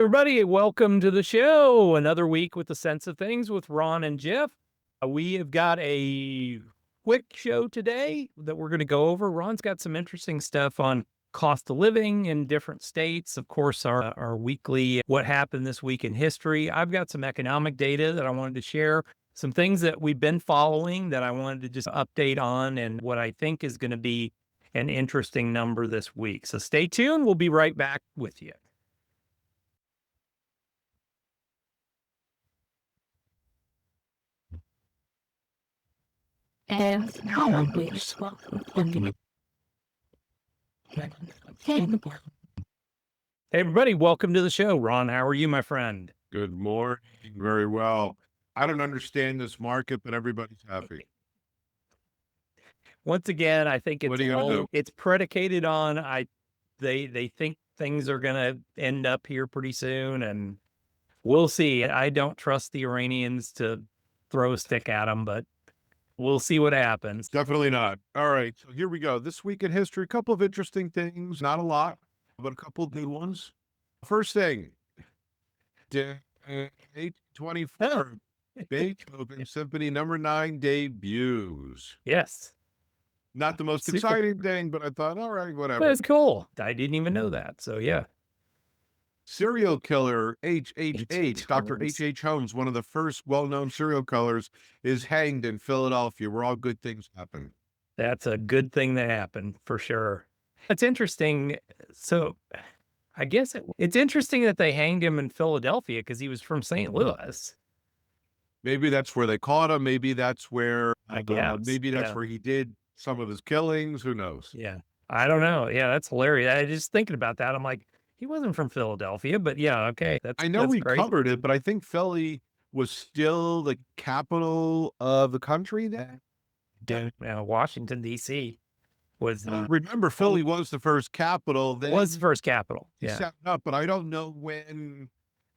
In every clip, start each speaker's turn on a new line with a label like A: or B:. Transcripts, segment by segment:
A: Everybody, welcome to the show. Another week with the Sense of Things with Ron and Jeff. We have got a quick show today that we're going to go over. Ron's got some interesting stuff on cost of living in different states. Of course, our weekly what happened this week in history. I've got some economic data that I wanted to share, some things that we've been following that I wanted to just update on, and what I think is going to be an interesting number this week. So stay tuned. We'll be right back with you.
B: And how we
A: Hey, everybody, welcome to the show. Ron, how are you, my friend?
C: Good morning. Very well. I don't understand this market, but everybody's happy.
A: Once again, I think
C: What are you gonna do?
A: it's predicated on they think things are gonna end up here pretty soon, and we'll see. I don't trust the Iranians to throw a stick at them, but we'll see what happens.
C: Definitely not. All right. So here we go. This week in history, a couple of interesting things. Not a lot, but a couple of good ones. First thing, 824, Beethoven Symphony Number 9 debuts.
A: Yes,
C: Not the most
A: Super.
C: exciting thing, but I thought, all right,
A: but
C: whatever.
A: it's cool. I didn't even know that. So yeah,
C: Serial killer H.H. Dr.
A: Holmes.
C: H.H. Holmes, one of the first well-known serial killers, is hanged in Philadelphia, where all good things happen.
A: That's a good thing that happened for sure. It's interesting. So I guess it's interesting that they hanged him in Philadelphia because he was from St. Louis.
C: Maybe that's where they caught him. Maybe that's where,
A: I guess.
C: maybe that's
A: Yeah.
C: where he did some of his killings. Who knows?
A: Yeah. I don't know. Yeah, that's hilarious. I just thinking about that. I'm like, he wasn't from Philadelphia, but yeah, okay.
C: I know
A: that's
C: we
A: crazy.
C: covered it, but I think Philly was still the capital of the country then.
A: Washington, D.C. was
C: Remember, Philly was the first capital. Then
A: was the first capital.
C: he
A: Yeah.
C: set up, but I don't know when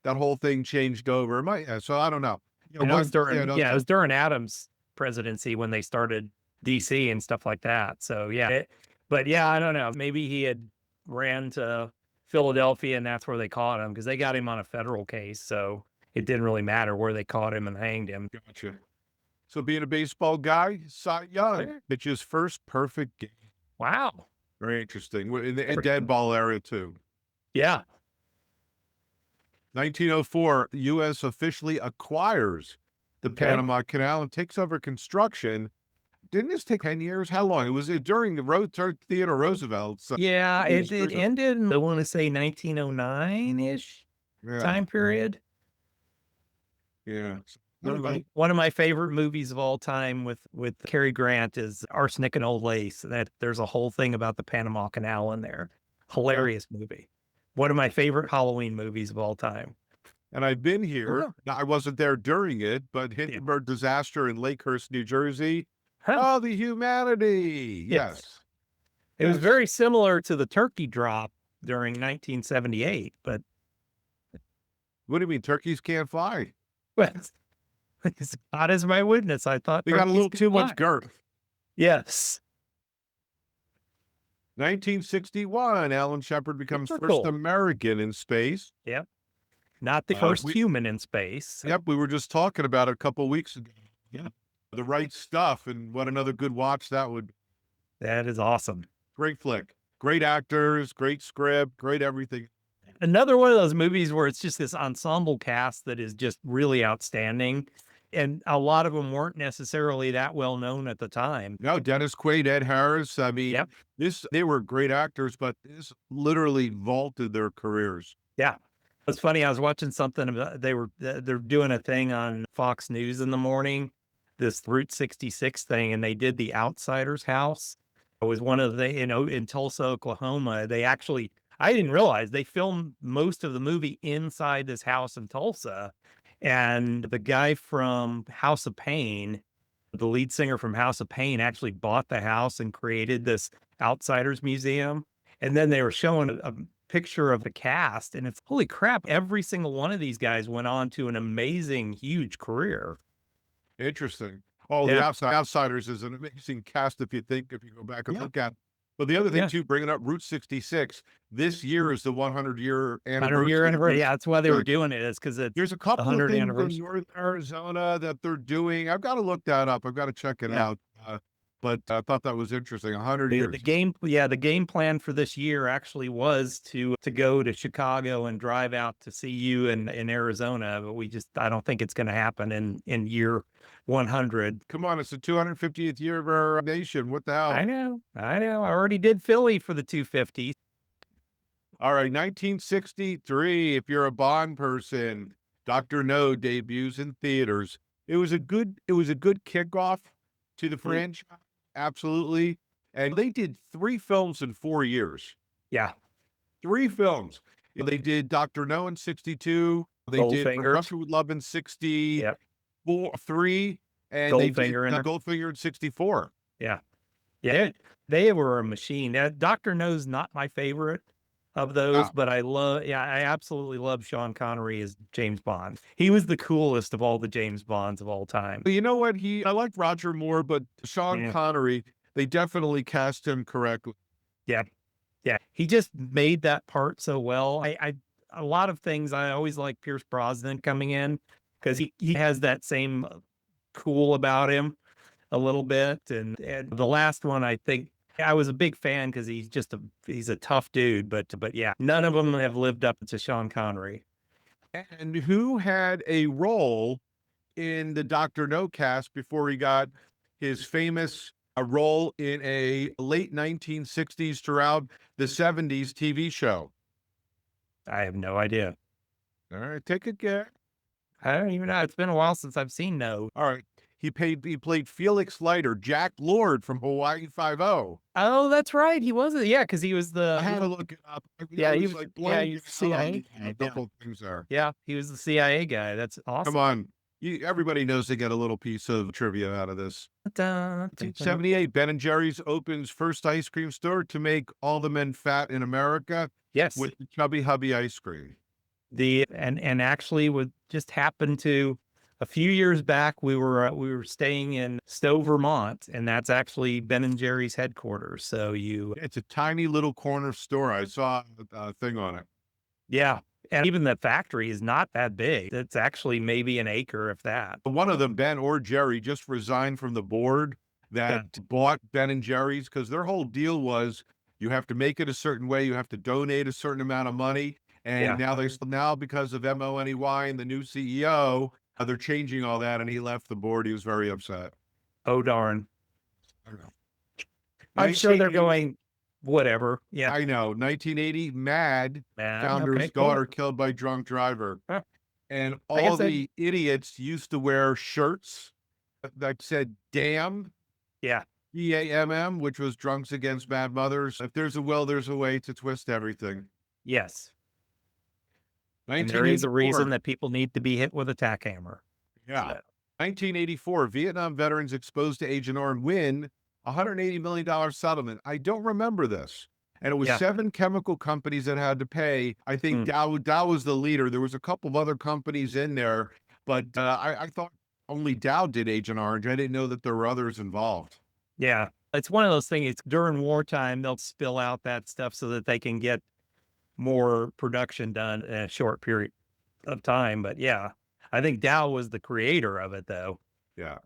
C: that whole thing changed over. So I don't know. You
A: And it was during,
C: yeah,
A: it was during Adams' presidency when they started D.C. and stuff like that. So yeah, but yeah, I don't know. Maybe he had ran to Philadelphia and that's where they caught him because they got him on a federal case. So it didn't really matter where they caught him and hanged him.
C: Gotcha. So being a baseball guy, Cy Young pitched his first perfect game.
A: Wow.
C: Very interesting. In the dead ball area too.
A: Yeah.
C: 1904, the U.S. officially acquires the Panama Canal and takes over construction. Didn't this take 10 years? How long? It was during the Theodore Roosevelt. So
A: Yeah, it ended in, I want to say 1909-ish time period.
C: Yeah.
A: One of my favorite movies of all time with Cary Grant is Arsenic and Old Lace. That there's a whole thing about the Panama Canal in there. Hilarious movie. One of my favorite Halloween movies of all time.
C: And I've been here. Now, I wasn't there during it, but Hindenburg disaster in Lakehurst, New Jersey. Oh, the humanity. Yes.
A: It was very similar to the turkey drop during 1978, but
C: what do you mean turkeys can't fly?
A: Well, God is my witness. I thought
C: they got a little too much girth.
A: Yes.
C: 1961, Alan Shepard becomes first American in space.
A: Yep. Not the first human in space.
C: Yep, we were just talking about it a couple of weeks ago. Yeah. The Right Stuff, and what another good watch that would be.
A: That is awesome.
C: Great flick. Great actors, great script, great everything.
A: Another one of those movies where it's just this ensemble cast that is just really outstanding. And a lot of them weren't necessarily that well known at the time.
C: No, Dennis Quaid, Ed Harris. I mean, they were great actors, but this literally vaulted their careers.
A: Yeah. It's funny. I was watching something about, they're doing a thing on Fox News in the morning, this Route 66 thing, and they did The Outsider's House. It was one of the, in Tulsa, Oklahoma. They actually, I didn't realize they filmed most of the movie inside this house in Tulsa. And the guy from House of Pain, the lead singer from House of Pain, actually bought the house and created this Outsiders Museum. And then they were showing a picture of the cast, and it's holy crap. Every single one of these guys went on to an amazing, huge career.
C: Interesting. Oh, The Outsiders is an amazing cast if you go back and look at But the other thing
A: Yeah.
C: too, bringing up Route 66, this year is the 100-year
A: 100-year
C: anniversary.
A: anniversary. Yeah, that's why they were
C: Good.
A: doing it, is because it's
C: There's a
A: the
C: couple of
A: 100th
C: things in
A: anniversary.
C: North Arizona that they're doing. I've got to look that up. I've got to check it
A: Yeah.
C: out. But I thought that was interesting. 100
A: The
C: years.
A: the game plan for this year actually was to go to Chicago and drive out to see you in Arizona, but I don't think it's going to happen in year 100.
C: Come on, it's the 250th year of our nation. What the
A: I
C: hell?
A: know, I know. I already did Philly for the 250.
C: All right, 1963. If you're a Bond person, Dr. No debuts in theaters. It was a good kickoff to the
A: Mm,
C: franchise. Absolutely. And they did 3 films in 4 years.
A: yeah,
C: 3 films. They did Dr. No in 62. They did When
A: Goldfinger.
C: Russia Would Love in 64,
A: Yep,
C: 3, and they did
A: Goldfinger in there.
C: Goldfinger in 64.
A: Yeah, yeah. They were a machine. Doctor No's not my favorite of those,
C: Yeah.
A: but I absolutely love Sean Connery as James Bond. He was the coolest of all the James Bonds of all time.
C: But you know what? I like Roger Moore, but Sean
A: Yeah,
C: Connery, they definitely cast him correctly.
A: yeah, yeah. He just made that part so well. A lot of things I always like Pierce Brosnan coming in because he has that same cool about him a little bit. And the last one, I think I was a big fan because he's a tough dude. But yeah, none of them have lived up to Sean Connery.
C: And who had a role in the Dr. No cast before he got his famous role in a late 1960s throughout the 70s TV show?
A: I have no idea.
C: All right, take a guess.
A: I don't even know. It's been a while since I've seen No.
C: All right. He played Felix Leiter, Jack Lord from Hawaii Five-O.
A: Oh, that's right. He wasn't. Yeah, because he was
C: I had to
A: the
C: look it up.
A: yeah,
C: It
A: he
C: was
A: was
C: like
A: yeah,
C: blank
A: he was the
C: out on
A: CIA
C: a
A: guy. Yeah.
C: couple of things there.
A: Yeah, he was the CIA guy. That's
C: Come
A: awesome.
C: on. Everybody knows they get a little piece of trivia out of this.
A: Dun, dun, dun.
C: 78, Ben& Jerry's opens first ice cream store to make all the men fat in America
A: Yes.
C: with the Chubby Hubby ice cream.
A: And actually would just happen to a few years back we were staying in Stowe, Vermont, and that's actually Ben& Jerry's headquarters. So
C: It's a tiny little corner store. I saw a thing on it.
A: yeah, and even the factory is not that big. It's actually maybe an acre, if that.
C: One of them, Ben or Jerry, just resigned from the board that bought Ben& Jerry's because their whole deal was you have to make it a certain way, you have to donate a certain amount of money. And
A: Yeah.
C: now because of MONEY and the new CEO, they're changing all that, and he left the board. He was very upset.
A: Oh darn.
C: I don't know.
A: I'm sure they're
C: 1980
A: going whatever. Yeah.
C: I know. 1980, Mad,
A: Man,
C: founder's
A: okay, cool.
C: daughter killed by drunk driver.
A: Huh.
C: And
A: I guess
C: all
A: I-
C: the idiots used to wear shirts that said damn,
A: Yeah.
C: DAMM, which was Drunks Against Bad Mothers. If there's a will, there's a way to twist everything.
A: Yes. And there is a
C: 1984.
A: reason that people need to be hit with a tack hammer.
C: Yeah.
A: So,
C: 1984, Vietnam veterans exposed to Agent Orange win $180 million settlement. I don't remember this. And it was
A: Yeah.
C: 7 chemical companies that had to pay. I think Dow was the leader. There was a couple of other companies in there, but I thought only Dow did Agent Orange. I didn't know that there were others involved.
A: yeah. It's one of those things. It's during wartime, they'll spill out that stuff so that they can get more production done in a short period of time. But yeah, I think Dow was the creator of it, though.
C: Yeah.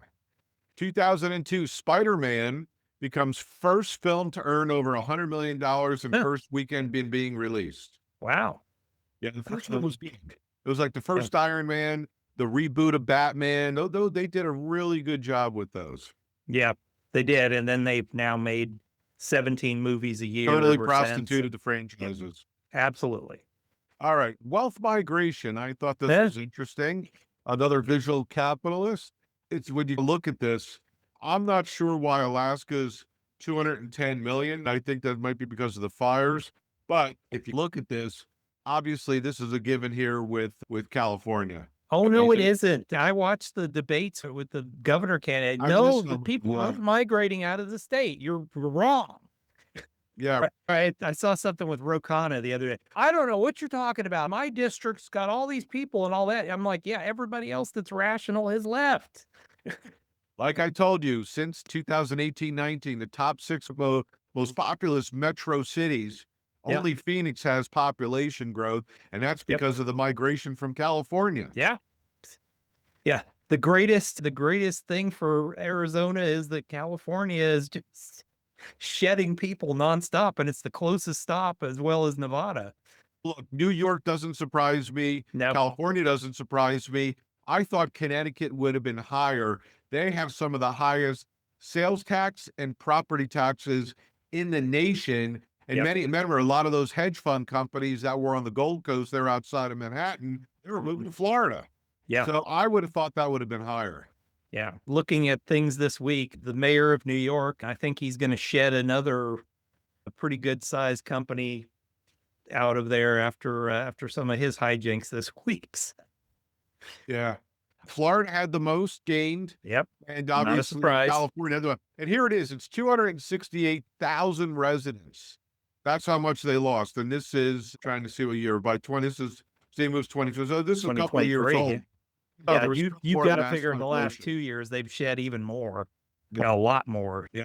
C: 2002, Spider-Man becomes first film to earn over $100 million in
A: Huh.
C: first weekend being released.
A: Wow.
C: Yeah, the first one was big. It was like the first Iron Man, the reboot of Batman. Though they did a really good job with those.
A: Yeah, they did. And then they've now made 17 movies a year.
C: Totally
A: ever
C: prostituted
A: since.
C: the franchises.
A: Absolutely.
C: All right, wealth migration. I thought this
A: Yeah.
C: was interesting. Another visual capitalist. It's when you look at this, I'm not sure why Alaska's 210 million. I think that might be because of the fires. But if you look at this, obviously this is a given here with California.
A: Oh, no, it
C: Amazing.
A: isn't. I watched the debates with the governor candidate.
C: I
A: No,
C: listened
A: the
C: to
A: people
C: one.
A: aren't migrating out of the state. You're wrong.
C: Yeah,
A: Right. I saw something with Ro Khanna the other day. I don't know what you're talking about. My district's got all these people and all that. I'm like, yeah, everybody else that's rational has left.
C: like I told you, since 2018-19, the top 6 most most populous metro cities.
A: Yeah.
C: Only Phoenix has population growth, and that's
A: Yep.
C: because of the migration from California.
A: Yeah. Yeah. The greatest thing for Arizona is that California is just shedding people nonstop, and it's the closest stop as well as Nevada.
C: Look, New York doesn't surprise me.
A: No.
C: California doesn't surprise me. I thought Connecticut would have been higher. They have some of the highest sales tax and property taxes in the nation. And
A: Yep.
C: many, remember, a lot of those hedge fund companies that were on the Gold Coast, they're outside of Manhattan, they were moving to Florida.
A: Yeah.
C: So I would have thought that would have been higher.
A: Yeah. Looking at things this week, the mayor of New York, I think he's going to shed a pretty good sized company out of there after some of his hijinks this week.
C: Yeah. Florida had the most gained,
A: Yep.
C: and
A: Not a
C: obviously
A: surprise.
C: California had the one. And here it is. It's 268,000 residents. That's how much they lost. And this is trying to see what year by 20. This is same was 20. So this is a couple of years
A: 2023.
C: old. Oh,
A: Yeah,
C: there was
A: you've
C: more
A: got to
C: mass
A: figure in the last
C: migration.
A: 2 years they've shed even more,
C: Yeah.
A: a lot more.
C: Yeah.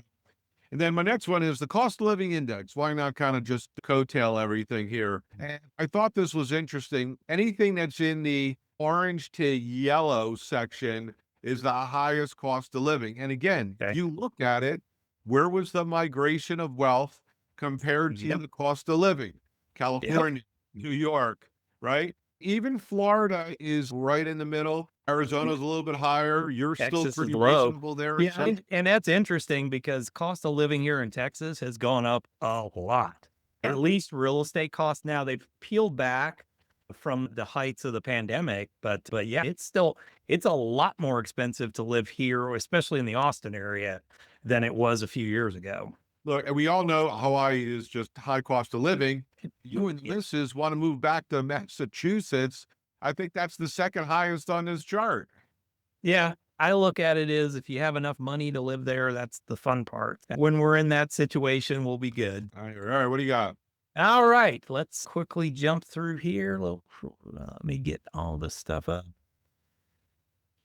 C: And then my next one is the cost of living index. Why not kind of just coattail everything here? And I thought this was interesting. Anything that's in the orange to yellow section is the highest cost of living. And again,
A: Okay.
C: you look at it, where was the migration of wealth compared to
A: Yep.
C: the cost of living? California, New York, right? Even Florida is right in the middle. Arizona's a little bit higher. You're still
A: Texas is
C: pretty
A: low.
C: reasonable there.
A: Yeah,
C: So
A: and that's interesting because cost of living here in Texas has gone up a lot. At least real estate costs now, they've peeled back from the heights of the pandemic, but yeah, it's a lot more expensive to live here, especially in the Austin area, than it was a few years ago.
C: look, and we all know Hawaii is just high cost of living. You and the
A: Yeah.
C: missus want to move back to Massachusetts. I think that's the second highest on this chart.
A: Yeah, I look at it as if you have enough money to live there, that's the fun part. When we're in that situation, we'll be good.
C: All right, what do you got?
A: All right, let's quickly jump through here. Let me get all this stuff up.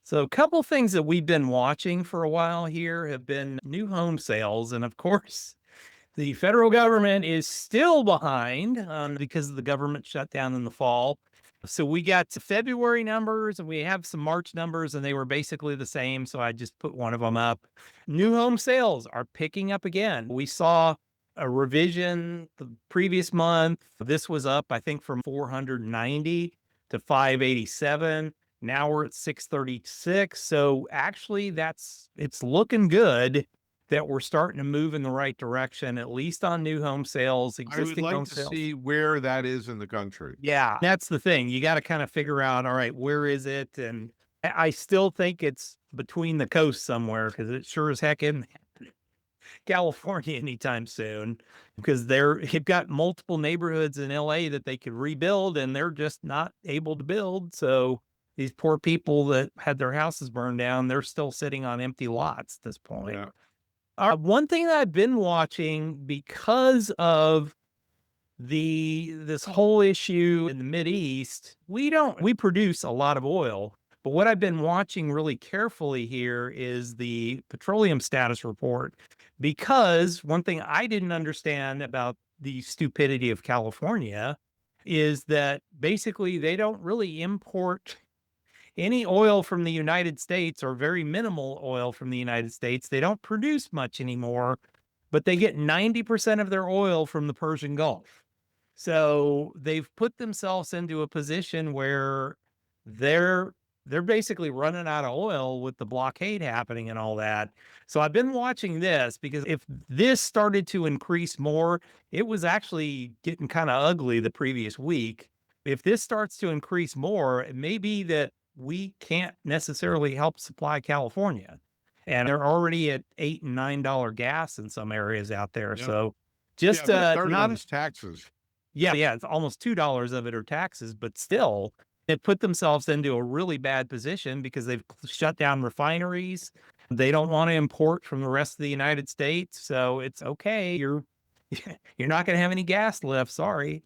A: So, a couple things that we've been watching for a while here have been new home sales. And of course, the federal government is still behind because of the government shutdown in the fall. So, we got February numbers and we have some March numbers, and they were basically the same. So, I just put one of them up. New home sales are picking up again. We saw a revision the previous month. This was up, I think, from 490 to 587. Now we're at 636. So actually it's looking good that we're starting to move in the right direction, at least on new home sales,
C: I would
A: existing home
C: like to
A: sales.
C: see where that is in the country.
A: Yeah, that's the thing. You got to kind of figure out, all right, where is it? And I still think it's between the coast somewhere because it sure as heck isn't California anytime soon because they've got multiple neighborhoods in LA that they could rebuild and they're just not able to build. So these poor people that had their houses burned down, they're still sitting on empty lots at this point.
C: Yeah.
A: One thing that I've been watching because of this whole issue in the Mideast, we produce a lot of oil. But what I've been watching really carefully here is the petroleum status report, because one thing I didn't understand about the stupidity of California is that basically they don't really import any oil from the United States or very minimal oil from the United States. They don't produce much anymore, but they get 90% of their oil from the Persian Gulf. So they've put themselves into a position where they're basically running out of oil with the blockade happening and all that. So I've been watching this because if this started to increase more, it was actually getting kind of ugly the previous week. If this starts to increase more, it may be that we can't necessarily help supply California. And they're already at $8 and $9 gas in some areas out there.
C: Yeah.
A: So
C: Yeah,
A: just
C: but a third of
A: not
C: them is taxes.
A: yeah, it's almost $2 of it are taxes, but still, they put themselves into a really bad position because they've shut down refineries. They don't want to import from the rest of the United States, so it's okay. You're not going to have any gas left. Sorry.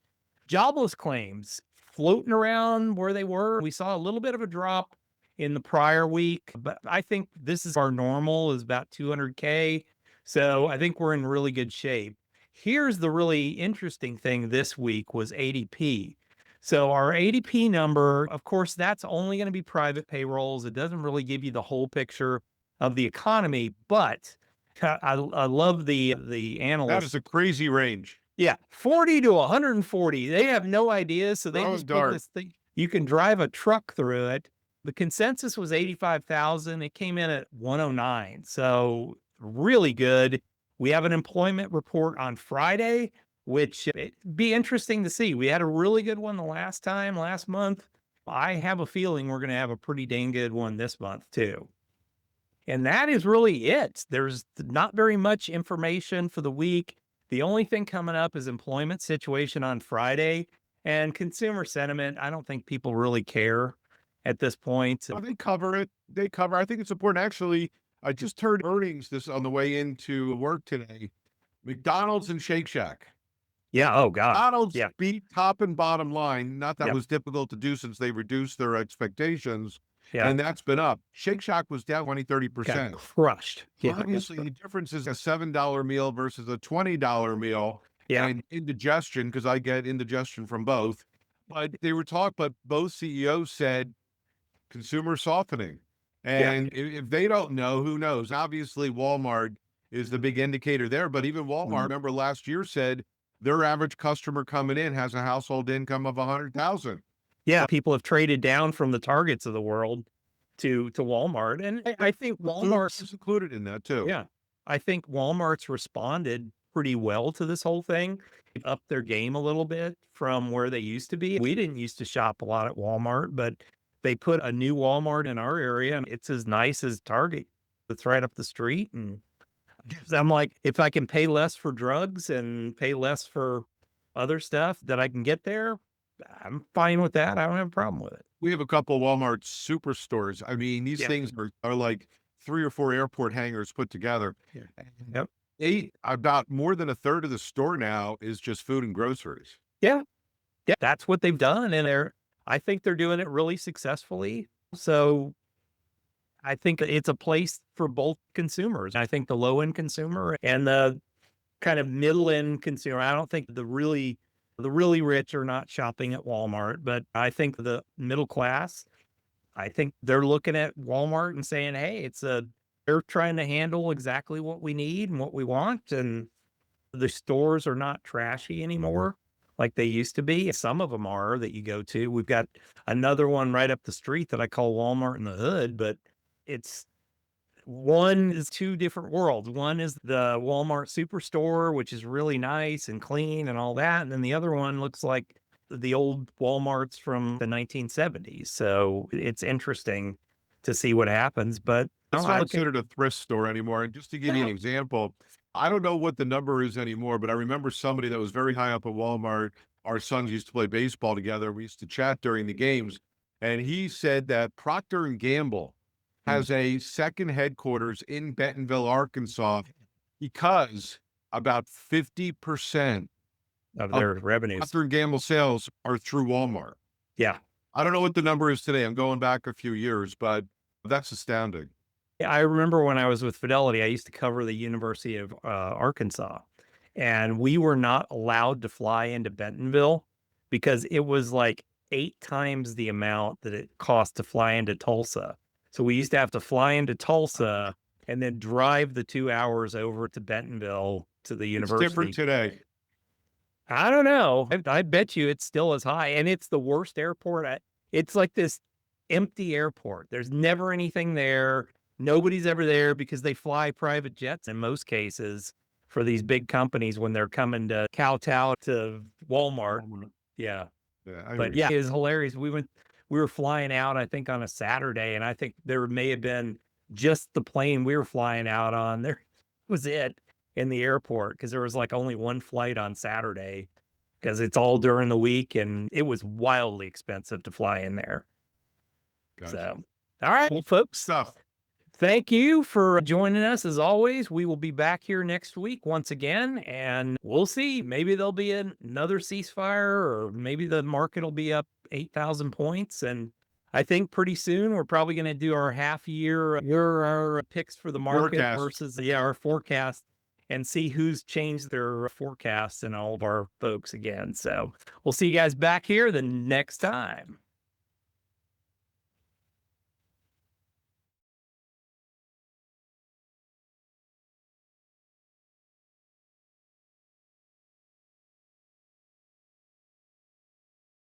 A: Jobless claims floating around where they were. We saw a little bit of a drop in the prior week, but I think this is our normal is about 200K. So I think we're in really good shape. Here's the really interesting thing this week was ADP. So our ADP number, of course, that's only going to be private payrolls. It doesn't really give you the whole picture of the economy, but I love the
C: That
A: analysts.
C: is a crazy range.
A: Yeah, 40 to 140. They have no idea, so they
C: Oh,
A: just put
C: darn.
A: this thing. You can drive a truck through it. The consensus was 85,000. It came in at 109. So really good. We have an employment report on Friday, which it'd be interesting to see. We had a really good one last month. I have a feeling we're going to have a pretty dang good one this month too. And that is really it. There's not very much information for the week. The only thing coming up is employment situation on Friday and consumer sentiment. I don't think people really care at this point.
C: Oh, they cover it. They cover. I think it's important. Actually, I just heard earnings this on the way into work today. McDonald's and Shake Shack.
A: Yeah. Oh God.
C: McDonald's
A: Yeah.
C: beat top and bottom line. Not that
A: Yep.
C: was difficult to do since they reduced their expectations.
A: Yeah.
C: And that's been up. Shake Shack was down 20,
A: Got
C: 30%.
A: crushed. Yeah.
C: Obviously, the difference is a $7 meal versus a $20 meal.
A: Yeah.
C: And indigestion, because I get indigestion from both. But they were talking, but both CEOs said consumer softening. And if they don't know, who knows? Obviously, Walmart is the big indicator there. But even Walmart, remember last year said their average customer coming in has a household income of 100,000.
A: Yeah. People have traded down from the Targets of the world to Walmart. And I think Walmart's
C: is included in that too.
A: Yeah. I think Walmart's responded pretty well to this whole thing, upped their game a little bit from where they used to be. We didn't used to shop a lot at Walmart, but they put a new Walmart in our area and it's as nice as Target. It's right up the street. And I'm like, if I can pay less for drugs and pay less for other stuff that I can get there, I'm fine with that. I don't have a problem with it.
C: We have a couple Walmart superstores. I mean, these things are like 3 or 4 airport hangars put together.
A: Yeah.
C: And about more than a third of the store now is just food and groceries.
A: Yeah. Yeah. That's what they've done. And I think they're doing it really successfully. So I think it's a place for both consumers. I think the low end consumer and the kind of middle end consumer. I don't think the really rich are not shopping at Walmart, but I think the middle class, I think they're looking at Walmart and saying, hey, they're trying to handle exactly what we need and what we want. And the stores are not trashy anymore like they used to be. Some of them are that you go to. We've got another one right up the street that I call Walmart in the Hood, but one is two different worlds. One is the Walmart superstore, which is really nice and clean and all that. And then the other one looks like the old Walmarts from the 1970s. So it's interesting to see what happens, but
C: it's not considered a thrift store anymore. And just to give you an example, I don't know what the number is anymore, but I remember somebody that was very high up at Walmart. Our sons used to play baseball together. We used to chat during the games. And he said that Procter and Gamble has a second headquarters in Bentonville, Arkansas, because about 50%
A: of their revenues.
C: Procter & Gamble sales are through Walmart.
A: Yeah.
C: I don't know what the number is today. I'm going back a few years, but that's astounding.
A: I remember when I was with Fidelity, I used to cover the University of Arkansas, and we were not allowed to fly into Bentonville because it was like 8 times the amount that it cost to fly into Tulsa. So we used to have to fly into Tulsa and then drive the 2 hours over to Bentonville to the university.
C: It's different today.
A: I don't know. I bet you it's still as high, and it's the worst airport. It's like this empty airport. There's never anything there. Nobody's ever there because they fly private jets in most cases for these big companies when they're coming to kowtow to Walmart. Yeah. But yeah, it was hilarious. We were flying out, I think, on a Saturday, and I think there may have been just the plane we were flying out on. There was it in the airport because there was like only one flight on Saturday because it's all during the week, and it was wildly expensive to fly in there. Gotcha. So, all right, well, folks. Thank you for joining us. As always, we will be back here next week once again, and we'll see. Maybe there'll be another ceasefire, or maybe the market will be up 8,000 points. And I think pretty soon we're probably going to do our half year, our picks for the market versus our forecast. and see who's changed their forecasts and all of our folks again. So we'll see you guys back here the next time.